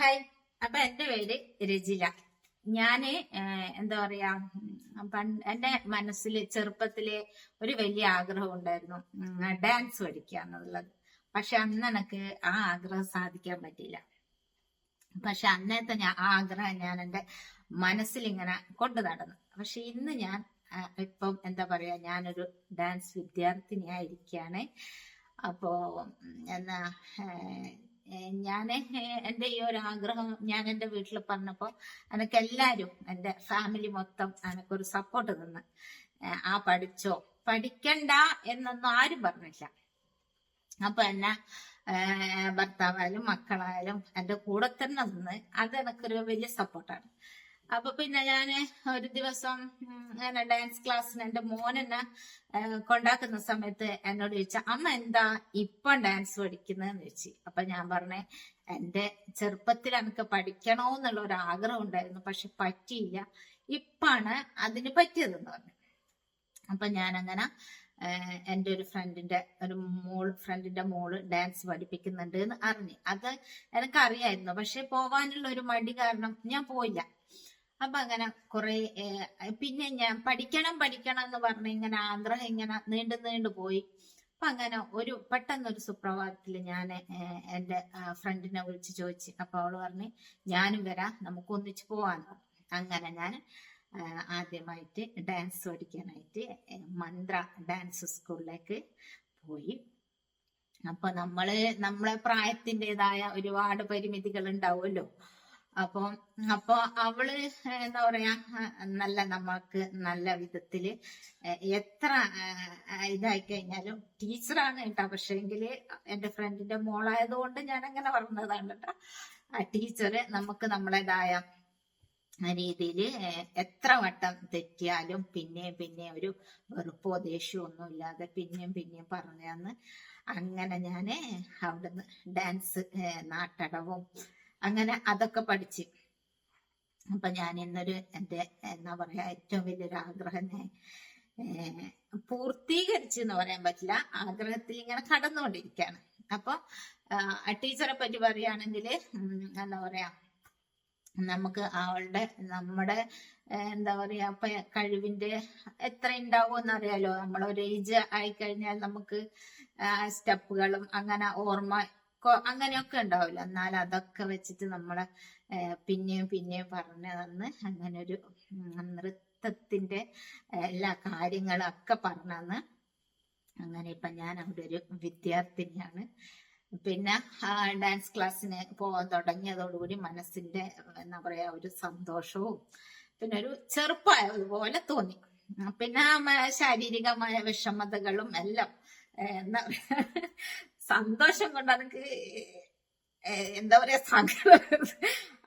Hi. അപ്പൊ എന്റെ പേര് രജില. ഞാന് എന്താ പറയാ, എന്റെ മനസ്സിൽ ചെറുപ്പത്തിലെ ഒരു വലിയ ആഗ്രഹം ഉണ്ടായിരുന്നു, ഡാൻസ് പഠിക്കുക എന്നുള്ളത്. പക്ഷെ അന്ന് എനിക്ക് ആ ആഗ്രഹം സാധിക്കാൻ പറ്റിയില്ല. പക്ഷെ അന്നത്തെ ആ ആഗ്രഹം ഞാൻ എന്റെ മനസ്സിൽ ഇങ്ങനെ കൊണ്ടു നടന്നു. പക്ഷെ ഇന്ന് ഞാൻ ഇപ്പം എന്താ പറയാ, ഞാനൊരു ഡാൻസ് വിദ്യാർത്ഥിനിയായിരിക്കുകയാണ്. അപ്പോ എന്നാ ഞാന് എന്റെ ഈ ഒരു ആഗ്രഹം ഞാൻ എന്റെ വീട്ടിൽ പറഞ്ഞപ്പോ എനിക്ക് എല്ലാരും, എന്റെ ഫാമിലി മൊത്തം എനിക്കൊരു സപ്പോർട്ട് തന്ന്. പഠിച്ചോ, പഠിക്കണ്ട എന്നൊന്നും ആരും പറഞ്ഞില്ല. അപ്പൊ എന്നെ ഭർത്താവായാലും മക്കളായാലും എന്റെ കൂടെ തന്നെ നിന്ന്, അത് എനിക്കൊരു വലിയ സപ്പോർട്ടാണ്. അപ്പൊ പിന്നെ ഞാന് ഒരു ദിവസം അങ്ങനെ ഡാൻസ് ക്ലാസ്സിന് എന്റെ മോനെന്നെ കൊണ്ടാക്കുന്ന സമയത്ത് എന്നോട് ചോദിച്ച, അമ്മ എന്താ ഇപ്പം ഡാൻസ് പഠിക്കുന്നതെന്ന് ചോദിച്ചു. അപ്പൊ ഞാൻ പറഞ്ഞേ, എന്റെ ചെറുപ്പത്തിൽ എനിക്ക് പഠിക്കണോന്നുള്ള ഒരു ആഗ്രഹം ഉണ്ടായിരുന്നു, പക്ഷെ പറ്റിയില്ല. ഇപ്പാണ് അതിന് പറ്റിയതെന്ന് പറഞ്ഞു. അപ്പൊ ഞാനങ്ങനെ എൻ്റെ ഒരു ഫ്രണ്ടിന്റെ മോള് ഡാൻസ് പഠിപ്പിക്കുന്നുണ്ട് എന്ന് അറിഞ്ഞു. അത് എനിക്കറിയായിരുന്നു, പക്ഷെ പോവാനുള്ള ഒരു മടി കാരണം ഞാൻ പോയില്ല. അപ്പൊ അങ്ങനെ കുറെ പിന്നെ ഞാൻ പഠിക്കണം എന്ന് പറഞ്ഞ ഇങ്ങനെ ആഗ്രഹം ഇങ്ങനെ നീണ്ടു പോയി. അപ്പൊ അങ്ങനെ പെട്ടെന്നൊരു സുപ്രഭാതത്തിൽ ഞാൻ എൻ്റെ ഫ്രണ്ടിനെ വിളിച്ച് ചോദിച്ചു. അപ്പൊ അവള് പറഞ്ഞു, ഞാനും വരാം, നമുക്ക് ഒന്നിച്ച് പോവാന്ന്. അങ്ങനെ ഞാൻ ആദ്യമായിട്ട് ഡാൻസ് പഠിക്കാനായിട്ട് മന്ത്ര ഡാൻസ് സ്കൂളിലേക്ക് പോയി. അപ്പൊ നമ്മളെ പ്രായത്തിൻ്റെതായ ഒരുപാട് പരിമിതികൾ ഉണ്ടാവുമല്ലോ. അപ്പൊ അവള് എന്താ പറയാ, നമ്മൾക്ക് നല്ല വിധത്തില് എത്ര ഇതായി കഴിഞ്ഞാലും ടീച്ചറാണ് കേട്ടോ. പക്ഷേങ്കില് എന്റെ ഫ്രണ്ടിന്റെ മോളായതുകൊണ്ട് ഞാൻ അങ്ങനെ പറഞ്ഞതാണ് കേട്ടോ. ആ ടീച്ചറ് നമുക്ക് നമ്മളേതായ രീതിയിൽ എത്ര വട്ടം തെറ്റിയാലും പിന്നെ ഒരു വെറുപ്പോ ദേഷ്യമോ ഒന്നും ഇല്ലാതെ പിന്നെയും പറഞ്ഞു തന്ന്. അങ്ങനെ ഞാന് അവിടുന്ന് ഡാൻസ്, നാട്ടടവും അങ്ങനെ അതൊക്കെ പഠിച്ച്. അപ്പൊ ഞാൻ ഇന്നൊരു എന്റെ എന്താ പറയാ, ഏറ്റവും വലിയൊരു ആഗ്രഹം പൂർത്തീകരിച്ചു എന്ന് പറയാൻ പറ്റില്ല, ആഗ്രഹത്തിൽ ഇങ്ങനെ കടന്നുകൊണ്ടിരിക്കുകയാണ്. അപ്പൊ ടീച്ചറെ പറ്റി പറയുകയാണെങ്കിൽ എന്താ പറയാ, നമുക്ക് നമ്മുടെ എന്താ പറയാ, കഴിവിന്റെ എത്ര ഉണ്ടാവും അറിയാലോ. നമ്മളൊരു ഏജ് ആയിക്കഴിഞ്ഞാൽ നമുക്ക് സ്റ്റെപ്പുകളും അങ്ങനെ ഓർമ്മ അങ്ങനെയൊക്കെ ഉണ്ടാവില്ല. എന്നാൽ അതൊക്കെ വെച്ചിട്ട് നമ്മളെ പിന്നെയും പറഞ്ഞു തന്ന് അങ്ങനെ ഒരു നൃത്തത്തിന്റെ എല്ലാ കാര്യങ്ങളും ഒക്കെ പറഞ്ഞു തന്ന്. അങ്ങനെ ഇപ്പൊ ഞാൻ അവിടെ ഒരു വിദ്യാർത്ഥിനിയാണ്. പിന്നെ ഡാൻസ് ക്ലാസ്സിന് പോകാൻ തുടങ്ങിയതോടുകൂടി മനസ്സിന്റെ എന്താ പറയാ, ഒരു സന്തോഷവും പിന്നെ ഒരു ചെറുപ്പമായതുപോലെ തോന്നി. പിന്നെ ശാരീരികമായ വിഷമതകളും എല്ലാം എന്താ പറയാ, സന്തോഷം കൊണ്ട് എനിക്ക് എന്താ പറയാ, സങ്കടം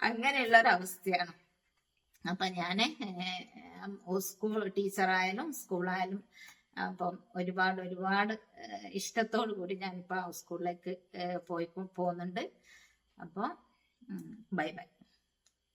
അങ്ങനെയുള്ള ഒരു അവസ്ഥയാണ്. അപ്പൊ ഞാന് സ്കൂൾ ടീച്ചറായാലും സ്കൂളായാലും അപ്പം ഒരുപാട് ഇഷ്ടത്തോടു കൂടി ഞാനിപ്പോ സ്കൂളിലേക്ക് പോകുന്നുണ്ട്. അപ്പൊ ബൈ.